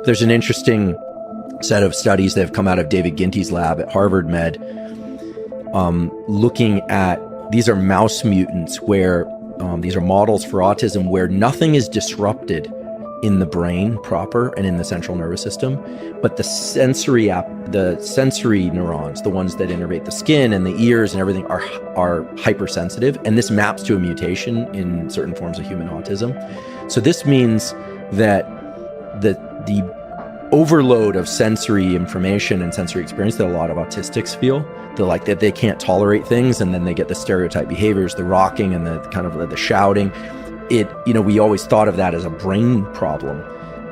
There's an interesting set of studies that have come out of David Ginty's lab at Harvard Med, looking at, these are mouse mutants where, these are models for autism where nothing is disrupted in the brain proper and in the central nervous system, but the sensory neurons, the ones that innervate the skin and the ears and everything, are hypersensitive, and this maps to a mutation in certain forms of human autism. So this means that the overload of sensory information and sensory experience that a lot of autistics feel, that they can't tolerate things, and then they get the stereotype behaviors, the rocking and the kind of the shouting. We always thought of that as a brain problem.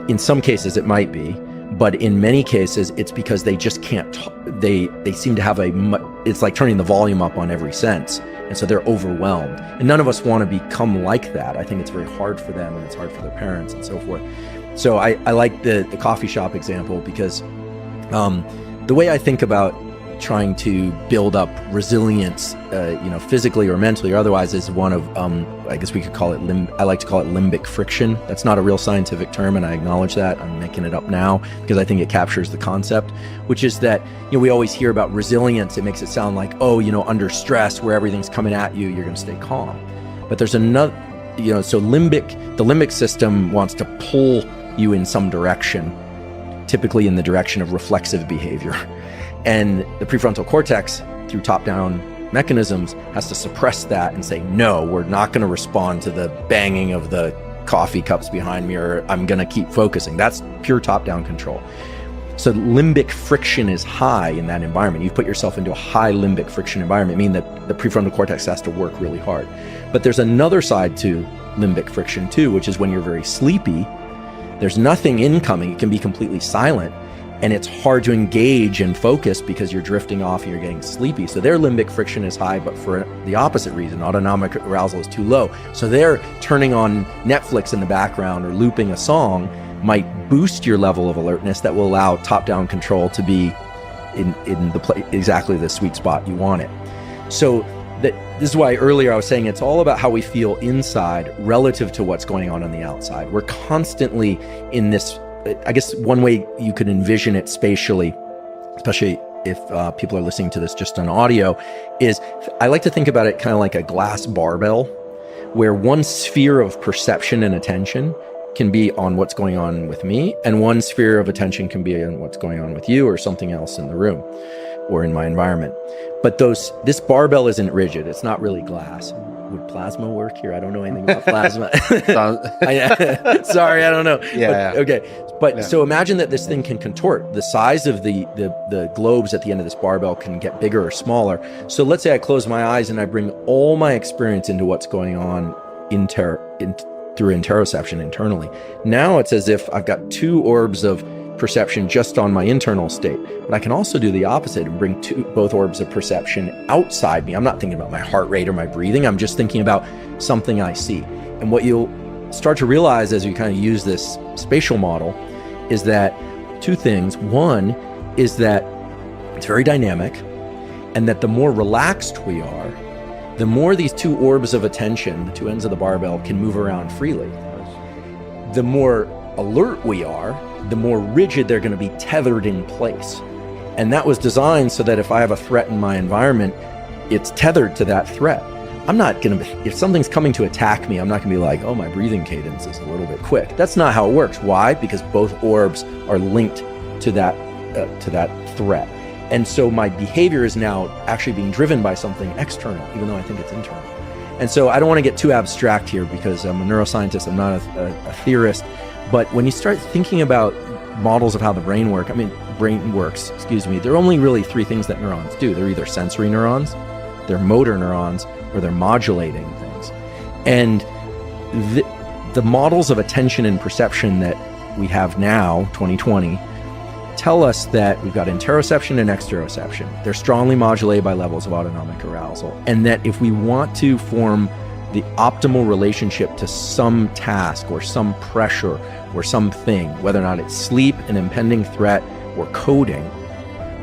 In some cases it might be, but in many cases it's because they just can't, they seem to have it's like turning the volume up on every sense. And so they're overwhelmed. And none of us want to become like that. I think it's very hard for them, and it's hard for their parents and so forth. So I like the coffee shop example, because the way I think about trying to build up resilience, physically or mentally or otherwise, is one of, I guess we could call it, I like to call it limbic friction. That's not a real scientific term, and I acknowledge that. I'm making it up now because I think it captures the concept, which is that, we always hear about resilience. It makes it sound like, under stress where everything's coming at you, you're going to stay calm. But there's another, so the limbic system wants to pull you in some direction, typically in the direction of reflexive behavior. And the prefrontal cortex, through top-down mechanisms, has to suppress that and say, no, we're not going to respond to the banging of the coffee cups behind me, or I'm going to keep focusing. That's pure top-down control. So limbic friction is high in that environment. You've put yourself into a high limbic friction environment, meaning that the prefrontal cortex has to work really hard. But there's another side to limbic friction too, which is when you're very sleepy, there's nothing incoming, it can be completely silent, and it's hard to engage and focus because you're drifting off and you're getting sleepy. So their limbic friction is high, but for the opposite reason, autonomic arousal is too low. So they're turning on Netflix in the background or looping a song might boost your level of alertness that will allow top-down control to be in exactly the sweet spot you want it. So this is why earlier I was saying it's all about how we feel inside relative to what's going on the outside. We're constantly in this, I guess one way you could envision it spatially, especially if people are listening to this just on audio, is I like to think about it kind of like a glass barbell, where one sphere of perception and attention can be on what's going on with me, and one sphere of attention can be on what's going on with you or something else in the room or in my environment. But this barbell isn't rigid. It's not really glass. Would plasma work here? I don't know anything about plasma. Sorry, I don't know. Yeah. Okay. But so imagine that this thing can contort. The size of the globes at the end of this barbell can get bigger or smaller. So let's say I close my eyes and I bring all my experience into what's going on through interoception internally. Now it's as if I've got two orbs of perception just on my internal state, but I can also do the opposite and bring both orbs of perception outside me. I'm not thinking about my heart rate or my breathing. I'm just thinking about something I see. And what you'll start to realize as you kind of use this spatial model is that two things. One is that it's very dynamic, and that the more relaxed we are, the more these two orbs of attention, the two ends of the barbell, can move around freely. The more alert we are, the more rigid they're going to be tethered in place. And that was designed so that if I have a threat in my environment, it's tethered to that threat. I'm not going to, if something's coming to attack me, I'm not going to be like, oh, my breathing cadence is a little bit quick. That's not how it works. Why? Because both orbs are linked to that threat. And so my behavior is now actually being driven by something external, even though I think it's internal. And so I don't want to get too abstract here because I'm a neuroscientist, I'm not a theorist. But when you start thinking about models of how the brain works, there are only really three things that neurons do. They're either sensory neurons, they're motor neurons, or they're modulating things. And the models of attention and perception that we have now, 2020, tell us that we've got interoception and exteroception. They're strongly modulated by levels of autonomic arousal. And that if we want to form the optimal relationship to some task or some pressure or something, whether or not it's sleep, an impending threat, or coding,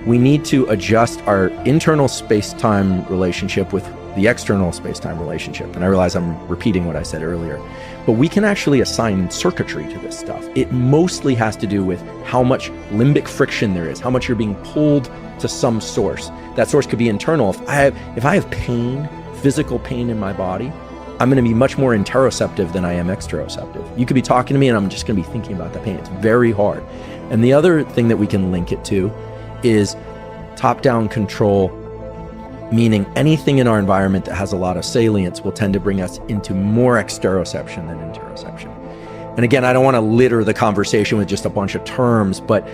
we need to adjust our internal space-time relationship with the external space-time relationship. And I realize I'm repeating what I said earlier, but we can actually assign circuitry to this stuff. It mostly has to do with how much limbic friction there is, how much you're being pulled to some source. That source could be internal. If I have pain, physical pain in my body, I'm going to be much more interoceptive than I am exteroceptive. You could be talking to me and I'm just going to be thinking about the pain. It's very hard. And the other thing that we can link it to is top-down control, meaning anything in our environment that has a lot of salience will tend to bring us into more exteroception than interoception. And again, I don't want to litter the conversation with just a bunch of terms, but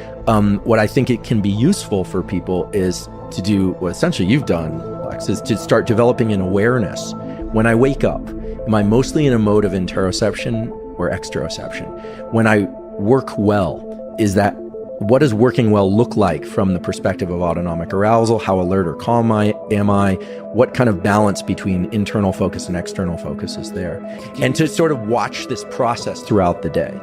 what I think it can be useful for people is to do what essentially you've done, Lex, is to start developing an awareness. When I wake up, am I mostly in a mode of interoception or exteroception? When I work well, what does working well look like from the perspective of autonomic arousal? How alert or calm am I? What kind of balance between internal focus and external focus is there? And to sort of watch this process throughout the day.